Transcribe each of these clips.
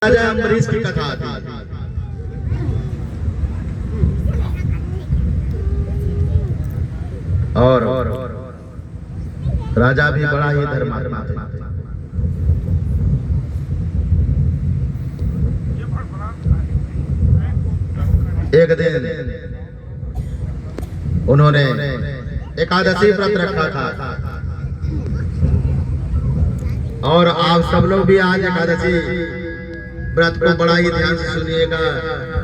राजा अम्बरीश की कथा आती है। और राजा भी बड़ा ही धर्मात्मा था। एक दिन उन्होंने एकादशी व्रत रखा था और आप सब लोग भी आज एकादशी व्रत को बड़ा ही ध्यान से सुनिएगा।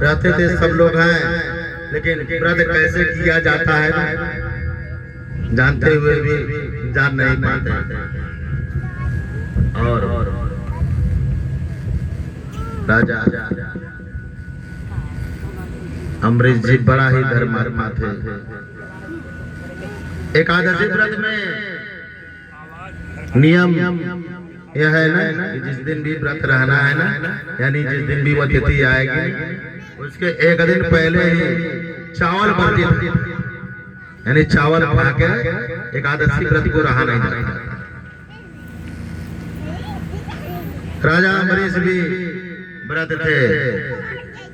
रहते थे सब लोग हैं, लेकिन व्रत कैसे किया जाता है ना जानते हुए भी जान नहीं पाते। और राजा अम्बरीश जी बड़ा ही धर्मात्मा थे। एकादशी व्रत में नियम यह है ना कि जिस दिन भी व्रत रहना है ना, यानी जिस दिन भी वह तिथि आएगी उसके एक दिन पहले ही चावल वर्जित, यानी चावल खा के एकादशी व्रत को रहा नहीं जाता। राजा अम्बरीश भी व्रत थे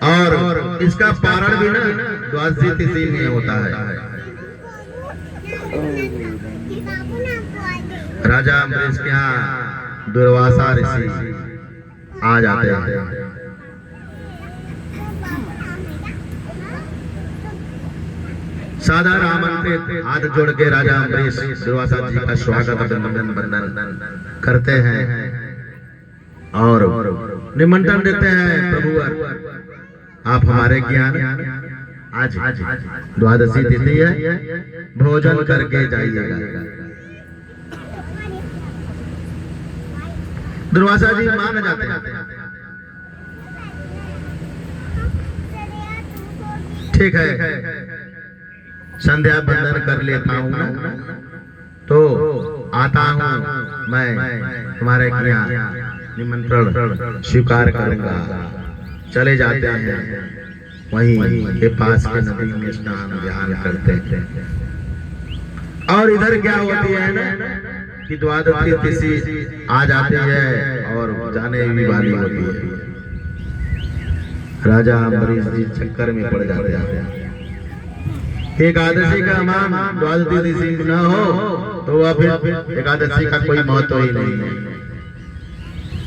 और इसका पारण भी ना द्वादशी तिथि में होता है। राजा अम्बरीश के यहाँ दुर्वासा ऋषि आ जाते हैं। साधारण आमंत्रित हाथ जोड़ के राजा अम्बरीश दुर्वासा जी का स्वागत अभिनंदन वंदन करते हैं और निमंत्रण देते हैं। प्रभु आप हमारे ज्ञान आज द्वादशी तिथि है, भोजन करके जाइएगा। दुर्वासा जी मान जाते हैं। ठीक है, संध्या बंदन कर लेता हूँ तो आता हूँ मैं तुम्हारे यहाँ निमंत्रण स्वीकार करूंगा। चले जाते हैं, वहीं के पास के नदी में स्नान ध्यान करते हैं। और इधर क्या होती है ना कि द्वादशी तिथि आ जाती है और जाने भी वाली होती है। राजा अम्बरीश जी चक्कर में पड़ जाते हैं। एकादशी का नाम द्वादशी तिथि न हो तो वह फिर एकादशी का कोई महत्व ही नहीं है।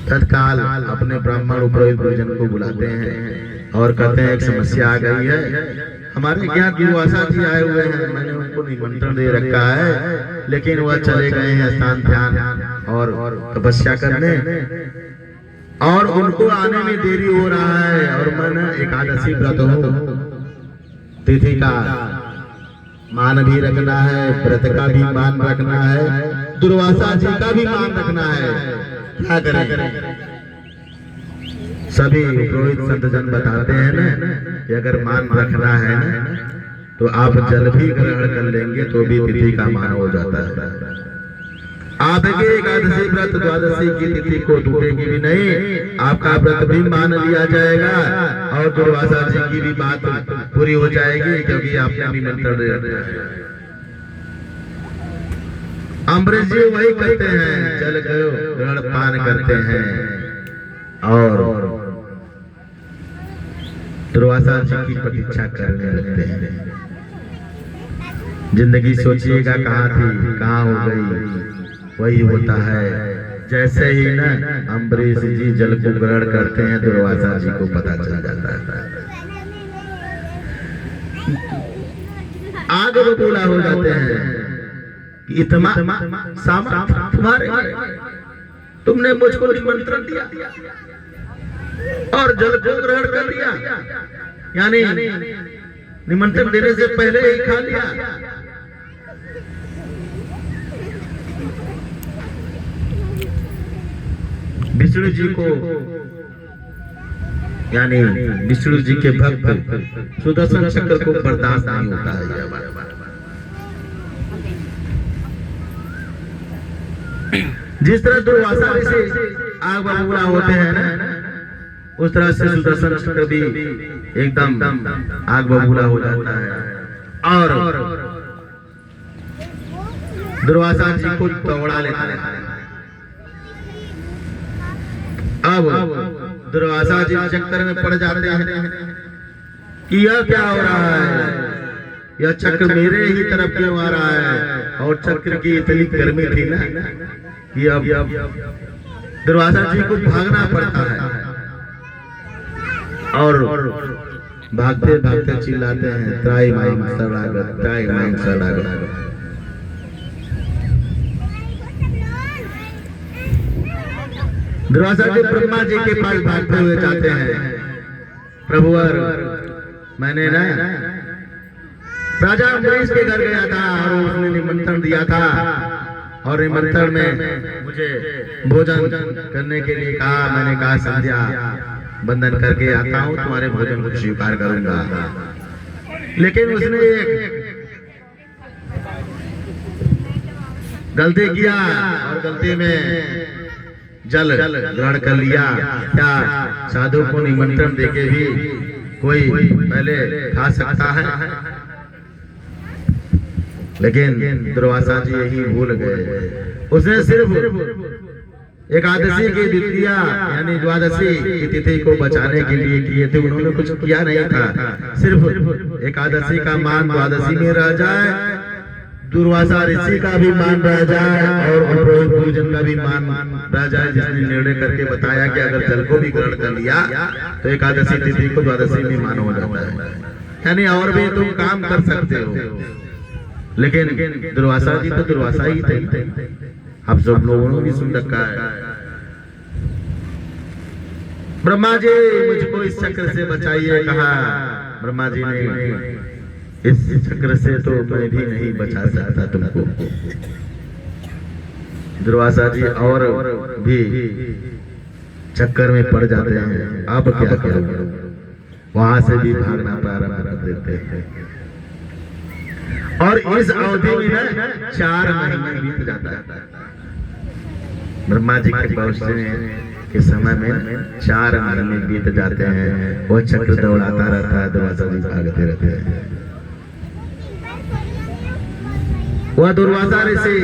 तत्काल अपने ब्राह्मण उपरोहित गुरुजन को बुलाते हैं और कहते हैं एक समस्या आ गई है, हमारे यहाँ दुर्वासा जी आए हुए हैं, मैंने उनको निमंत्रण दे रखा है, लेकिन वह चले गए हैं स्थान ध्यान और तपस्या करने और उनको आने में देरी हो रहा है। और मैं एकादशी व्रत हूँ, तिथि का मान भी रखना है, व्रत का भी मान रखना है, दुर्वासा जी का भी मान रखना है। क्या करें? सभी पुरोहित संतजन बताते हैं ना कि अगर मान रखना है ना तो आप जल भी ग्रहण कर लेंगे तो भी तिथि का मान हो जाता है। आपके एकादशी व्रत द्वादशी की तिथि को टूटेगी भी नहीं, आपका व्रत भी मान लिया जाएगा और दुर्वासा जी की भी बात पूरी हो जाएगी, क्योंकि आपने निमंत्रण दे दिया है। अम्बरीश जी वही करते हैं, जल ग्रहण पान करते हैं और दुर्वासा जी की प्रतीक्षा करने लगते हैं। जिंदगी सोचिएगा कहाँ थी कहाँ हो गई, वही होता है। जैसे ही ना अम्बरीश जी जल को ग्रहण करते हैं दुर्वासा जी को पता चल जाता है, आग बबूला हो जाते हैं कि इतना सामर्थ्य तुम्हारे, तुमने मुझको निमंत्रण दिया और जल को ग्रहण कर लिया, यानी निमंत्रण देने से पहले ही खा लिया। विष्णु जी को, यानी विष्णु जी के भक्त सुदर्शन चक्र को बर्दाश्त नहीं होता है। जिस तरह दुर्वासा से आग बबूला होते हैं ना, उस तरह से सुदर्शन चक्र भी एकदम आग बबूला हो जाता है और दुर्वासा जी को दौड़ा लेता है। अब दुर्वासा जी चक्कर में पड़ जाते हैं कि यह क्या हो रहा है, यह चक्र मेरे ही तरफ क्यों आ रहा है। और चक्र की इतनी गर्मी थी ना कि अब दुर्वासा जी को भागना पड़ता है और भागते भागते चिल्लाते हैं त्राई मांग शरणागत, त्राई मांग शरणागत। दुर्वासा जी ब्रह्मा जी के पास भागते हुए जाते हैं, प्रभुवर मैंने ना राजा अम्बरीश के घर गया था और उसने निमंत्रण दिया था और निमंत्रण में मुझे भोजन करने के लिए कहा। मैंने कहा संध्या बंधन करके आता हूँ, तुम्हारे भोजन को स्वीकार करूंगा। लेकिन उसने एक गलती किया और गलती में जल ग्रहण कर लिया। क्या साधु को निमंत्रण देके भी कोई पहले खा सकता है? लेकिन दुर्वासा जी यही भूल गए। उसने सिर्फ एकादशी की द्वितीया यानी द्वादशी की तिथि को बचाने के लिए किए थे, उन्होंने कुछ किया नहीं था। सिर्फ एकादशी का मान द्वादशी में रह जाए, दुर्वासा ऋषि का भी मान रह जाए और पुरोहित गुरुजन का भी मान रह जाए, जिसने निर्णय करके बताया कि अगर जल को भी ग्रहण कर लिया तो एकादशी तिथि को द्वादशी में मान हो जाता है। यानी और भी तुम काम कर सकते हो। लेकिन दुर्वासा जी तो दुर्वासा ही थे। अब सब लोगों ने भी सुन रखा है। ब्रह्मा जी मुझको इस चक्र से बचाइए कहा। ब्रह्मा जी ने इस चक्र से तो मैं भी नहीं बचा सकता तुमको। दुर्वासा जी और भी चक्कर में पड़ जाते हैं। अब क्या करोगे? वहां से भी भागना प्रारंभ कर देते हैं और इस अवधि में 4 महीने बीत जाता है। ब्रह्मा जी के पहुंचने के समय में 4 महीने बीत जाते हैं। वो चक्र दौड़ाता रहता है, दुर्वासा जी भागते रहते हैं। वह दुर्वासा ऋषि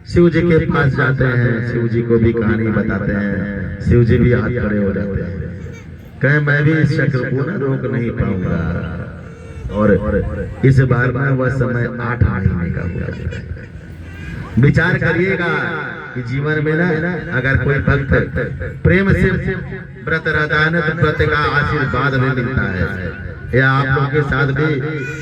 शिव जी के पास जाते हैं, शिव जी को भी कहानी बताते हैं। शिव जी भी हाथ खड़े हो जाते हैं, कहे मैं भी इस चक्र को ना रोक नहीं पाऊंगा। और इस बार में वह समय 8 महीने का हो जाता है। विचार करिएगा कि जीवन में ना अगर कोई भक्त प्रेम से व्रत रहता है ना तो व्रत का आशीर्वाद भी मिलता है। या आप लोगों के साथ भी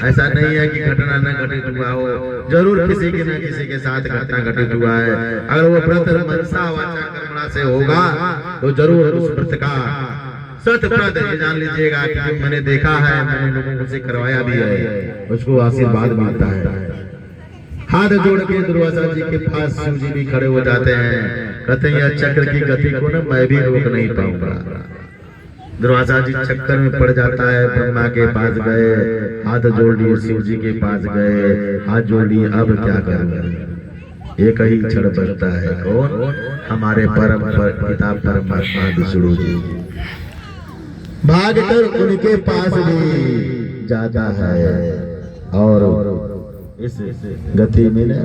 ऐसा नहीं है कि घटना न घटित हुआ हो, जरूर किसी के न किसी के साथ घटना घटित हुआ है। अगर वो व्रत मनसा वाचा कर्मणा से होगा तो जरूर उस व्रत का सतप्रद जान लीजिएगा कि मैंने देखा है, मैंने लोगों से करवाया भी है, उसको आशीर्वाद मिलता है। हाथ जोड़ के दुर्वासा जी के पास शिव जी भी खड़े हो जाते हैं, कहते हैं यह चक्र की गति को ना मैं भी रोक नहीं पाऊंगा। दुर्वासा जी चक्कर में पड़ जाता है। ब्रह्मा के पास गए, हाथ जोड़ लिए, शिव जी के पास गए, हाथ जोड़ लिए। अब क्या करूं? एक ही क्षण बचता है, कौन? हमारे परम पिता परमात्मा विष्णु जी। भागकर उनके पास भी जाता है और इस गति में ना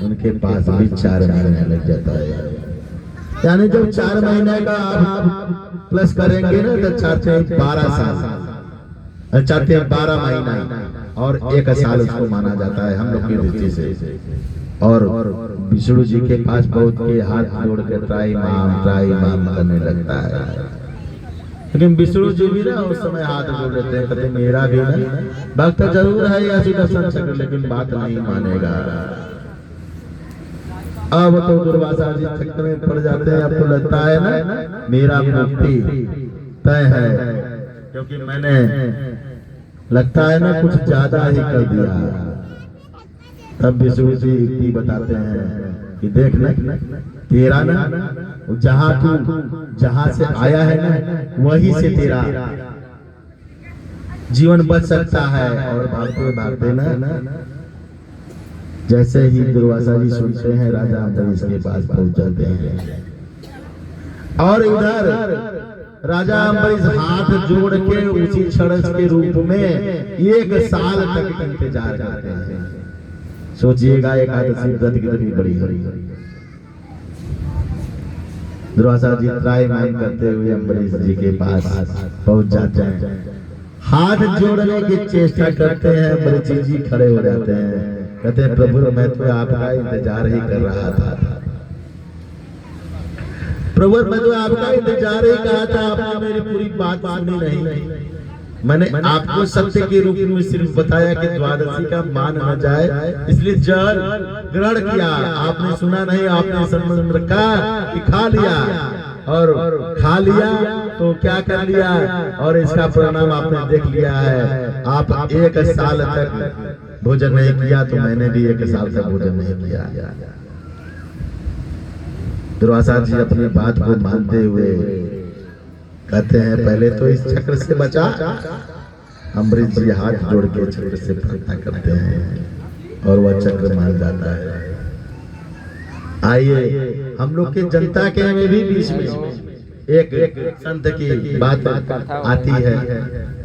उनके पास भी 4 महीने लग जाता है। यानी जब 4 महीने का आप प्लस करेंगे ना तो 4 12 साल, 12 महीना और 1 साल उसको माना जाता है हम लोग की दृष्टि से। और विष्णु जी के पास पहुंच के हाथ जोड़ के त्राई माम करने लगता है। लेकिन विष्णु जी भी ना उस समय हाथ जोड़ लेते हैं, कहते मेरा भी ना भक्त जरूर है या सुदर्शन चक्र, लेकिन बात नहीं मानेगा। अब तो दुर्वासा जी चक्कर में पड़ जाते हैं। अब तो लगता है ना मेरा मुक्ति तय है, क्योंकि मैंने लगता है ना कुछ ज्यादा ही कर दिया। तब विष्णु जी युक्ति बताते हैं कि देख ना तेरा ना जहां से आया है ना वही से तेरा जीवन बच सकता है। और भागते भागते ना जैसे ही दुर्वासा जी सुनते हैं राजा अम्बरीश के पास पहुंच जाते हैं और इधर राजा अम्बरीश हाथ जोड़ के उसी क्षण के रूप में 1 साल तक इंतजार करते हैं। सोचिएगा एकादशी व्रत कितनी बड़ी है। दुर्वासा जी त्राहिमाम करते हुए अम्बरीश जी के पास पहुंच जाते हैं, हाथ जोड़ने की चेष्टा करते हैं। अम्बरीश जी खड़े हो जाते हैं, कहते हैं प्रभु मैं तो आपका इंतजार ही कर रहा था। प्रभु मैं तो आपका इंतजार ही कहा था, आपने मेरी पूरी बात सुनी नहीं। मैंने आपको सत्य के रूप में सिर्फ बताया कि द्वादशी का मान न जाए, इसलिए जल ग्रहण किया। आपने सुना नहीं, आपने समझ में रखा कि खा लिया, और खा लिया तो क्या कर लिया, और इसका परिणाम आपने देख लिया है। आप 1 साल तक भोजन नहीं किया, तो मैंने भी 1 साल तक भोजन नहीं किया। दुर्वासा जी अपनी बात को मानते हुए कहते हैं पहले तो इस चक्र से बचा। अम्बरीश जी हाथ जोड़ के चक्र से प्रार्थना करते हैं और वह चक्र मान जाता है। आइए हम लोग के जनता के में भी बीच में एक संत की बात आती है।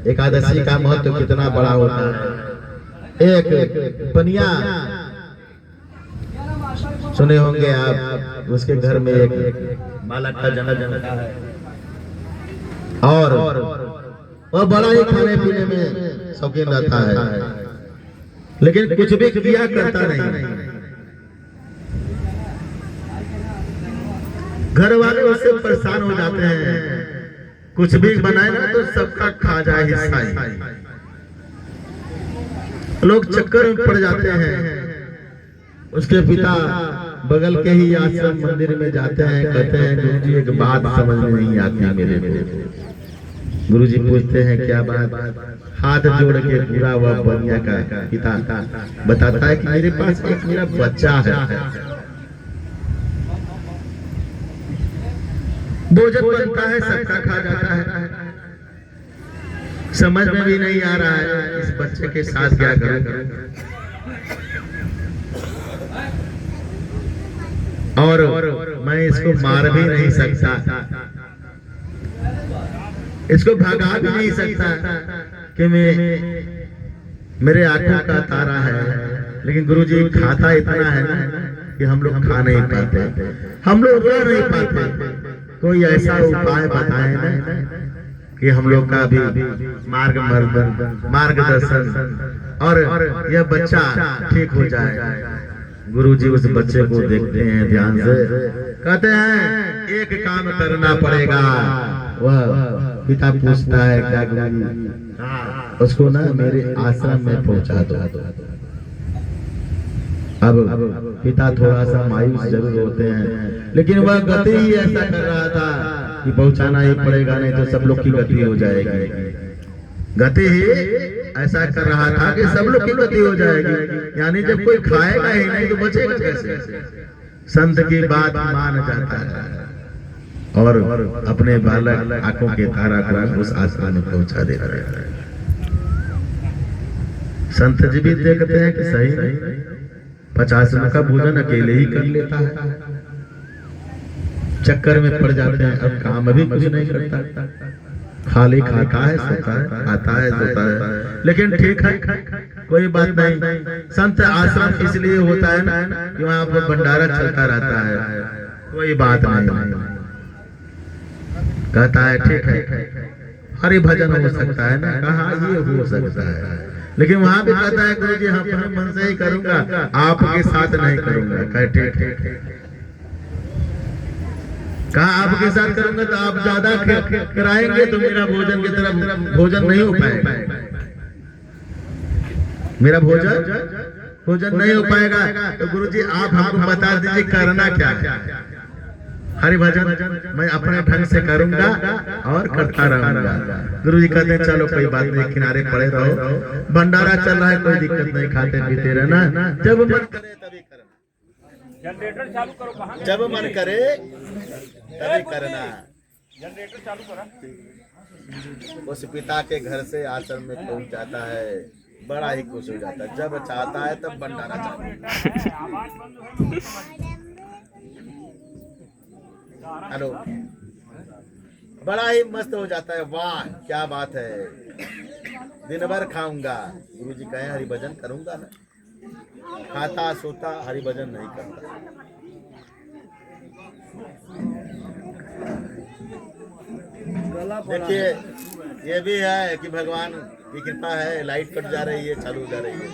एकादशी का महत्व कितना बड़ा होता है। एक बनिया सुने होंगे आप, उसके घर में एक बालक का जन्म होता है और वह बड़ा ही खाने पीने में शौकीन रहता है, लेकिन कुछ भी किया करता नहीं। घर वाले उससे परेशान हो जाते हैं, कुछ भी बनाए ना तो सबका खा जाए हिस्सा ही। लोग चक्कर में पड़ जाते हैं। उसके पिता बगल के ही आश्रम मंदिर में जाते हैं, कहते हैं गुरुजी एक बात समझ में नहीं आती मेरे को। गुरुजी पूछते हैं क्या बात। हाथ जोड़ के पूरा वह बनिया का पिता बताता है कि मेरे पास एक मेरा बच्चा है, भोजन बनता है सबका खा जाता है, समझ में भी नहीं आ रहा है इस बच्चे के साथ क्या करूं। और मैं इसको मार भी नहीं सकता, इसको भगा भी नहीं सकता कि मेरे आंखों का तारा है। लेकिन गुरुजी खाता इतना है ना कि हम लोग खा नहीं पाते, हम लोग रह नहीं पाते। कोई ऐसा उपाय बताए ना कि हम लोग का भी मार्गदर्शन और यह बच्चा ठीक हो जाए। गुरुजी उस बच्चे को देखते हैं ध्यान से, कहते हैं एक काम करना पड़ेगा। वह पिता पूछता है क्या गुरुजी, उसको ना मेरे आश्रम में पहुंचा दो। अब पिता थोड़ा सा मायूस जरूर होते हैं, लेकिन वह गति ही ऐसा कर रहा था कि पहुंचाना ही पड़ेगा, नहीं तो सब लोग की गति हो जाएगी। गति ही ऐसा कर रहा था कि सब लोग की गति हो जाएगी, यानी जब कोई खाएगा ही नहीं तो बचेगा कैसे। संत की बात मान जाता है और अपने बालक आंखों के तारा को उस आश्रम में पहुंचा देता है। संत जी भी देखते हैं कि सही 50 का भोजन अकेले ही कर लेता है, चक्कर में पड़ जाते हैं। अब काम भी कुछ नहीं करता, खाली खाता है सोता है, खाता है सोता है। लेकिन ठीक है, कोई बात नहीं। संत आश्रम इसलिए होता है ना कि वहाँ पर भंडारा चलता रहता है, कोई बात नहीं। कहता है ठीक है, हरि भजन हो सकता है ना, कहा ये हो सकता है। लेकिन वहां भी कहता है गुरु जी अपने मन से ही करूंगा, आपके साथ नहीं करूंगा। कहे ठीक, कहा आपके साथ करूंगा तो आप ज्यादा कराएंगे तो मेरा भोजन की तरफ भोजन नहीं हो पाएगा, मेरा भोजन नहीं हो पाएगा। तो गुरुजी आप हमको बता दीजिए करना क्या है। हरि भजन मैं अपने ढंग से करूंगा और करता रहूंगा। गुरुजी कहते हैं चलो कोई बात नहीं, किनारे पड़े रहो, भंडारा चल रहा है, कोई दिक्कत नहीं, खाते पीते रहना, जब मन करे तभी करना, जनरेटर चालू करो, जब मन करे तभी करना। जनरेटर चालू करा। उस पिता के घर से आश्रम में पहुंच जाता है, बड़ा ही खुश हो जाता है। जब चाहता है तब भंडारा चालू। हेलो, बड़ा ही मस्त हो जाता है। वाह क्या बात है, दिन भर खाऊंगा। गुरुजी कहे हरि भजन करूंगा ना, खाता सोता हरि भजन नहीं करता। देखिए ये भी है कि भगवान की कृपा है, लाइट कट जा रही है, चालू हो जा रही है।